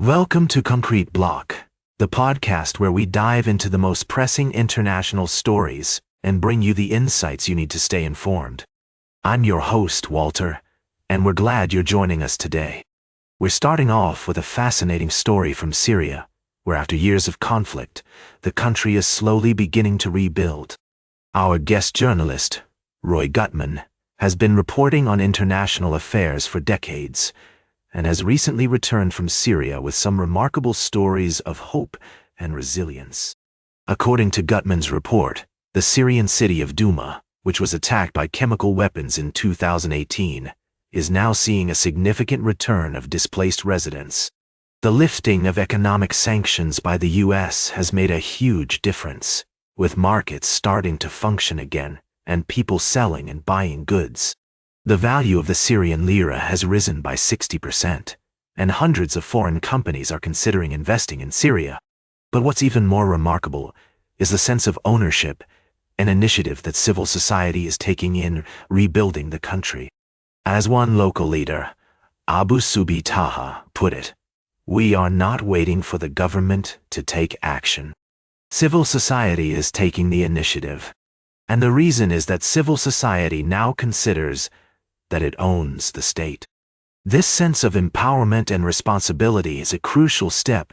Welcome to Concrete Block, the podcast where we dive into the most pressing international stories and bring you the insights you need to stay informed. I'm your host, Walter, and we're glad you're joining us today. We're starting off with a fascinating story from Syria, where after years of conflict, the country is slowly beginning to rebuild. Our guest journalist, Roy Gutman, has been reporting on international affairs for decades and has recently returned from Syria with some remarkable stories of hope and resilience. According to Gutman's report, the Syrian city of Douma, which was attacked by chemical weapons in 2018, is now seeing a significant return of displaced residents. The lifting of economic sanctions by the US has made a huge difference, with markets starting to function again and people selling and buying goods. The value of the Syrian lira has risen by 60%, and hundreds of foreign companies are considering investing in Syria. But what's even more remarkable is the sense of ownership and initiative that civil society is taking in rebuilding the country. As one local leader, Abu Subi Taha, put it, "We are not waiting for the government to take action. Civil society is taking the initiative." And the reason is that civil society now considers that it owns the state. This sense of empowerment and responsibility is a crucial step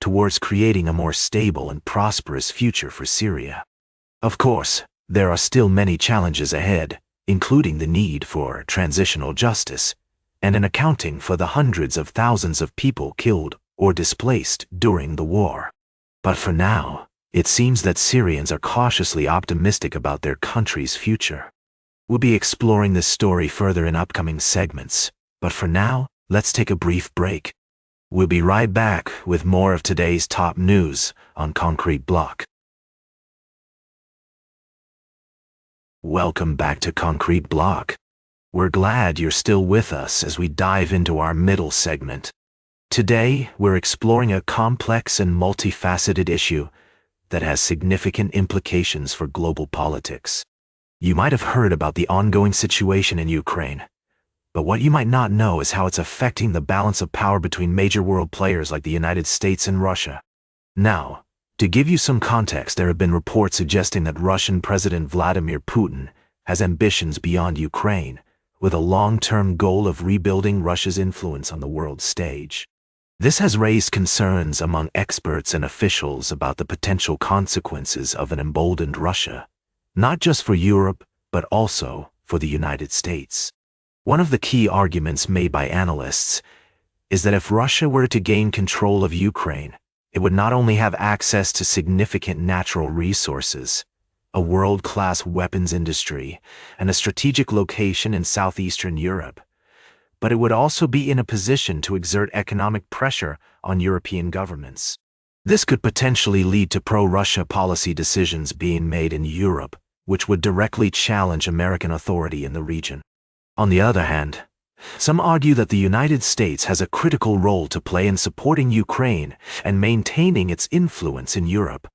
towards creating a more stable and prosperous future for Syria. Of course, there are still many challenges ahead, including the need for transitional justice and an accounting for the hundreds of thousands of people killed or displaced during the war. But for now, it seems that Syrians are cautiously optimistic about their country's future. We'll be exploring this story further in upcoming segments, but for now, let's take a brief break. We'll be right back with more of today's top news on Concrete Block. Welcome back to Concrete Block. We're glad you're still with us as we dive into our middle segment. Today, we're exploring a complex and multifaceted issue that has significant implications for global politics. You might have heard about the ongoing situation in Ukraine, but what you might not know is how it's affecting the balance of power between major world players like the United States and Russia. Now, to give you some context, there have been reports suggesting that Russian President Vladimir Putin has ambitions beyond Ukraine, with a long-term goal of rebuilding Russia's influence on the world stage. This has raised concerns among experts and officials about the potential consequences of an emboldened Russia, not just for Europe, but also for the United States. One of the key arguments made by analysts is that if Russia were to gain control of Ukraine, it would not only have access to significant natural resources, a world-class weapons industry, and a strategic location in southeastern Europe, but it would also be in a position to exert economic pressure on European governments. This could potentially lead to pro-Russia policy decisions being made in Europe, which would directly challenge American authority in the region. On the other hand, some argue that the United States has a critical role to play in supporting Ukraine and maintaining its influence in Europe.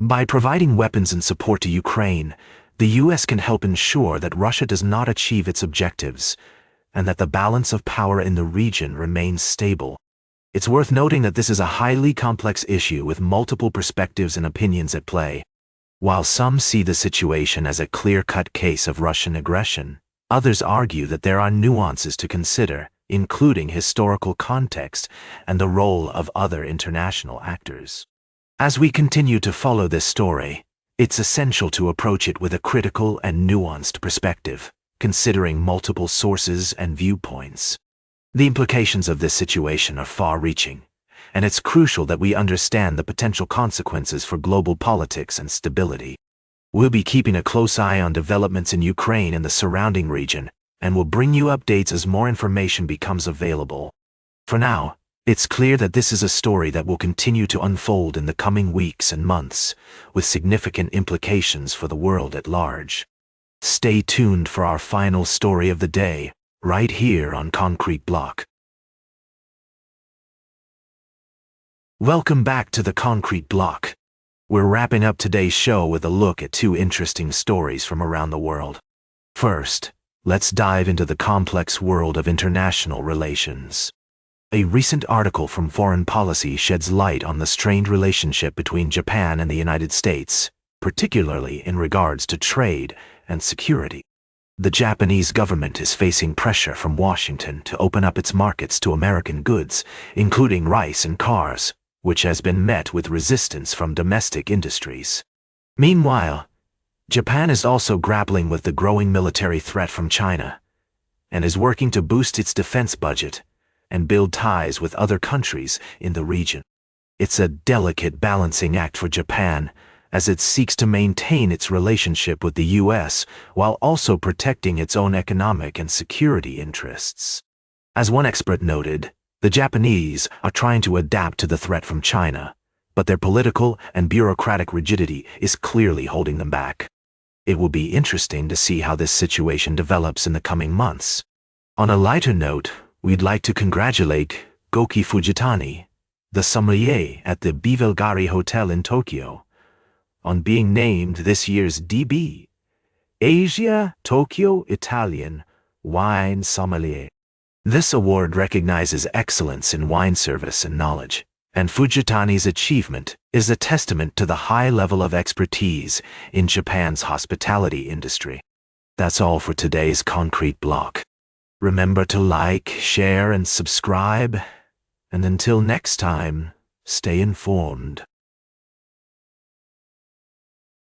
By providing weapons and support to Ukraine, the US can help ensure that Russia does not achieve its objectives and that the balance of power in the region remains stable. It's worth noting that this is a highly complex issue with multiple perspectives and opinions at play. While some see the situation as a clear-cut case of Russian aggression, others argue that there are nuances to consider, including historical context and the role of other international actors. As we continue to follow this story, it's essential to approach it with a critical and nuanced perspective, considering multiple sources and viewpoints. The implications of this situation are far-reaching, and it's crucial that we understand the potential consequences for global politics and stability. We'll be keeping a close eye on developments in Ukraine and the surrounding region, and will bring you updates as more information becomes available. For now, it's clear that this is a story that will continue to unfold in the coming weeks and months, with significant implications for the world at large. Stay tuned for our final story of the day, right here on Concrete Block. Welcome back to the Concrete Block. We're wrapping up today's show with a look at two interesting stories from around the world. First, let's dive into the complex world of international relations. A recent article from Foreign Policy sheds light on the strained relationship between Japan and the United States, particularly in regards to trade and security. The Japanese government is facing pressure from Washington to open up its markets to American goods, including rice and cars, which has been met with resistance from domestic industries. Meanwhile, Japan is also grappling with the growing military threat from China and is working to boost its defense budget and build ties with other countries in the region. It's a delicate balancing act for Japan as it seeks to maintain its relationship with the U.S. while also protecting its own economic and security interests. As one expert noted, the Japanese are trying to adapt to the threat from China, but their political and bureaucratic rigidity is clearly holding them back. It will be interesting to see how this situation develops in the coming months. On a lighter note, we'd like to congratulate Goki Fujitani, the sommelier at the Bivelgari Hotel in Tokyo, on being named this year's DB, Asia Tokyo Italian Wine Sommelier. This award recognizes excellence in wine service and knowledge, and Fujitani's achievement is a testament to the high level of expertise in Japan's hospitality industry. That's all for today's Concrete Block. Remember to like, share, and subscribe, and until next time, stay informed.